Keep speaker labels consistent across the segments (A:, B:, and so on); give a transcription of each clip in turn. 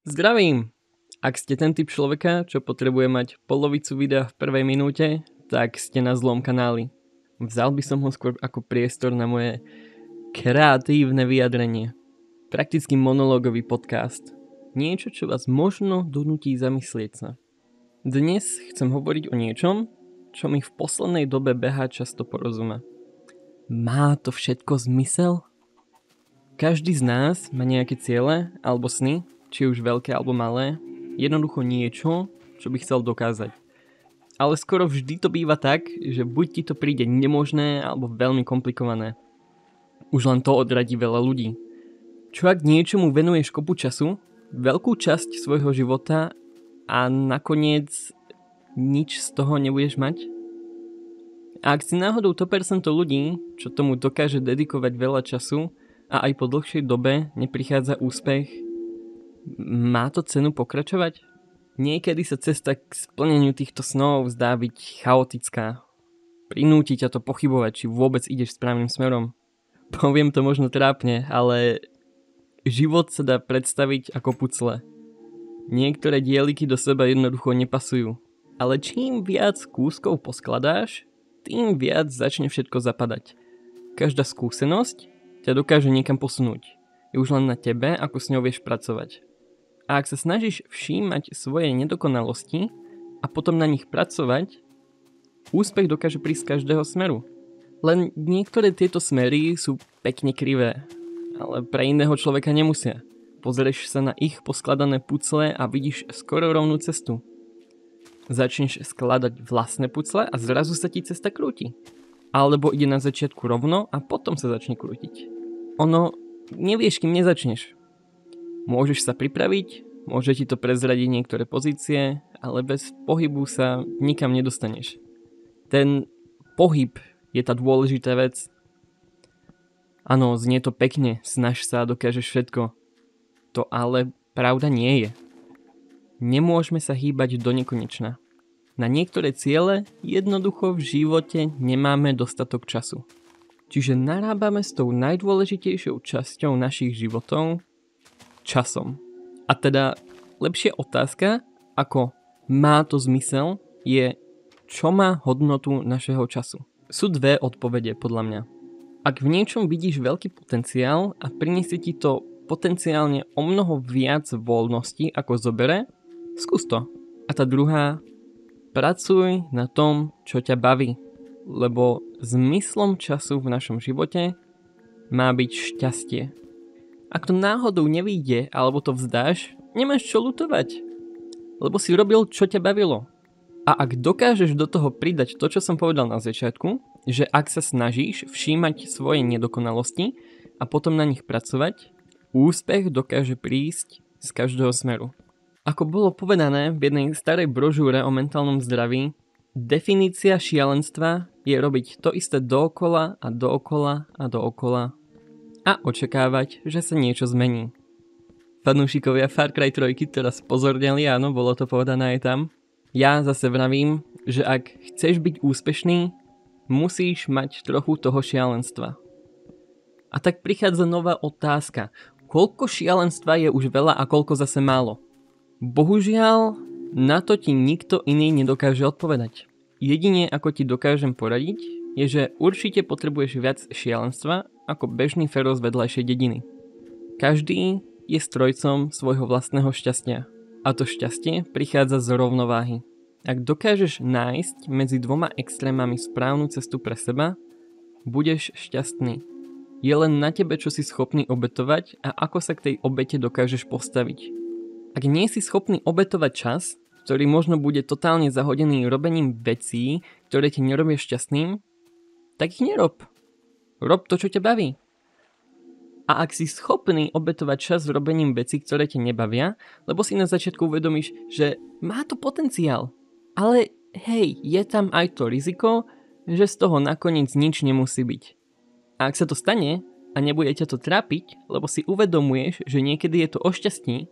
A: Zdravím! Ak ste ten typ človeka, čo potrebuje mať polovicu videa v prvej minúte, tak ste na zlom kanáli. Vzal by som ho skôr ako priestor na moje kreatívne vyjadrenie. Prakticky monológový podcast. Niečo, čo vás možno donúti zamyslieť sa. Dnes chcem hovoriť o niečom, čo mi v poslednej dobe behá často po rozume. Má to všetko zmysel? Každý z nás má nejaké ciele alebo sny, či už veľké alebo malé, jednoducho niečo, čo by chcel dokázať. Ale skoro vždy to býva tak, že buď ti to príde nemožné alebo veľmi komplikované. Už len to odradí veľa ľudí. Čo ak niečomu venuješ kopu času, veľkú časť svojho života a nakoniec nič z toho nebudeš mať? A ak si náhodou to percento ľudí, čo tomu dokáže dedikovať veľa času a aj po dlhšej dobe neprichádza úspech, má to cenu pokračovať? Niekedy sa cesta k splneniu týchto snov zdá byť chaotická. Prinúti ťa to pochybovať, či vôbec ideš správnym smerom. Poviem to možno trápne, ale život sa dá predstaviť ako pucle. Niektoré dieliky do seba jednoducho nepasujú. Ale čím viac kúskov poskladáš, tým viac začne všetko zapadať. Každá skúsenosť ťa dokáže niekam posunúť. Je už len na tebe, ako s ňou vieš pracovať. A ak sa snažíš všímať svoje nedokonalosti a potom na nich pracovať, úspech dokáže prísť z každého smeru. Len niektoré tieto smery sú pekne krivé, ale pre iného človeka nemusia. Pozrieš sa na ich poskladané pucle a vidíš skoro rovnú cestu. Začneš skladať vlastné pucle a zrazu sa ti cesta krúti. Alebo ide na začiatku rovno a potom sa začne krútiť. Ono, nevieš, kým nezačneš. Môžeš sa pripraviť, môže ti to prezradiť niektoré pozície, ale bez pohybu sa nikam nedostaneš. Ten pohyb je tá dôležitá vec. Áno, znie to pekne, snaž sa a dokážeš všetko. To ale pravda nie je. Nemôžeme sa hýbať do nekonečna. Na niektoré ciele jednoducho v živote nemáme dostatok času. Čiže narábame s tou najdôležitejšou časťou našich životov, časom. A teda lepšia otázka, ako má to zmysel, je, čo má hodnotu našeho času. Sú dve odpovede podľa mňa. Ak v niečom vidíš veľký potenciál a priniesie ti to potenciálne o mnoho viac voľnosti, ako zobere, skús to. A tá druhá, pracuj na tom, čo ťa baví. Lebo zmyslom času v našom živote má byť šťastie. Ak to náhodou nevyjde alebo to vzdáš, nemáš čo ľutovať. Lebo si robil, čo ťa bavilo. A ak dokážeš do toho pridať to, čo som povedal na začiatku, že ak sa snažíš všímať svoje nedokonalosti a potom na nich pracovať, úspech dokáže prísť z každého smeru. Ako bolo povedané v jednej starej brožúre o mentálnom zdraví, definícia šialenstva je robiť to isté dookola a dookola a dookola a očakávať, že sa niečo zmení. Fanúšikovia Far Cry 3 teraz pozornili, áno, bolo to povedané aj tam. Ja zase vravím, že ak chceš byť úspešný, musíš mať trochu toho šialenstva. A tak prichádza nová otázka. Koľko šialenstva je už veľa a koľko zase málo? Bohužiaľ, na to ti nikto iný nedokáže odpovedať. Jedine ako ti dokážem poradiť, je, že určite potrebuješ viac šialenstva ako bežný feroz vedľajšej dediny. Každý je strojcom svojho vlastného šťastia. A to šťastie prichádza z rovnováhy. Ak dokážeš nájsť medzi dvoma extrémami správnu cestu pre seba, budeš šťastný. Je len na tebe, čo si schopný obetovať a ako sa k tej obete dokážeš postaviť. Ak nie si schopný obetovať čas, ktorý možno bude totálne zahodený robením vecí, ktoré ti nerobia šťastným, tak ich nerob. Rob to, čo ťa baví. A ak si schopný obetovať čas robením vecí, ktoré ťa nebavia, lebo si na začiatku uvedomíš, že má to potenciál, ale hej, je tam aj to riziko, že z toho nakoniec nič nemusí byť. A ak sa to stane a nebude ťa to trápiť, lebo si uvedomuješ, že niekedy je to o šťastí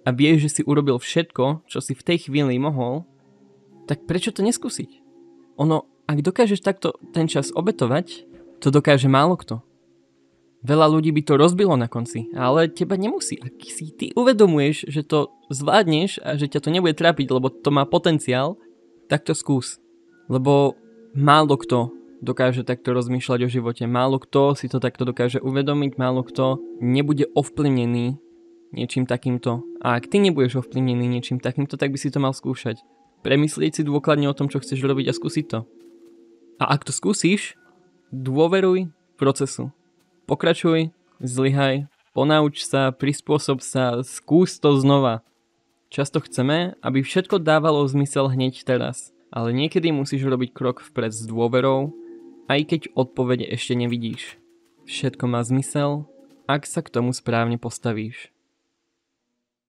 A: a vieš, že si urobil všetko, čo si v tej chvíli mohol, tak prečo to neskúsiť? Ono, ak dokážeš takto ten čas obetovať, to dokáže málo kto. Veľa ľudí by to rozbilo na konci, ale teba nemusí. Ak si ty uvedomuješ, že to zvládneš a že ťa to nebude trápiť, lebo to má potenciál, tak to skús. Lebo málo kto dokáže takto rozmýšľať o živote, málo kto si to takto dokáže uvedomiť, málo kto nebude ovplyvnený niečím takýmto. A ak ty nebudeš ovplyvnený niečím takýmto, tak by si to mal skúšať. Premyslieť si dôkladne o tom, čo chceš robiť a skúsiť to. A ak to skúsiš, dôveruj procesu. Pokračuj, zlyhaj, ponauč sa, prispôsob sa, skús to znova. Často chceme, aby všetko dávalo zmysel hneď teraz, ale niekedy musíš robiť krok vpred s dôverou, aj keď odpovede ešte nevidíš. Všetko má zmysel, ak sa k tomu správne postavíš.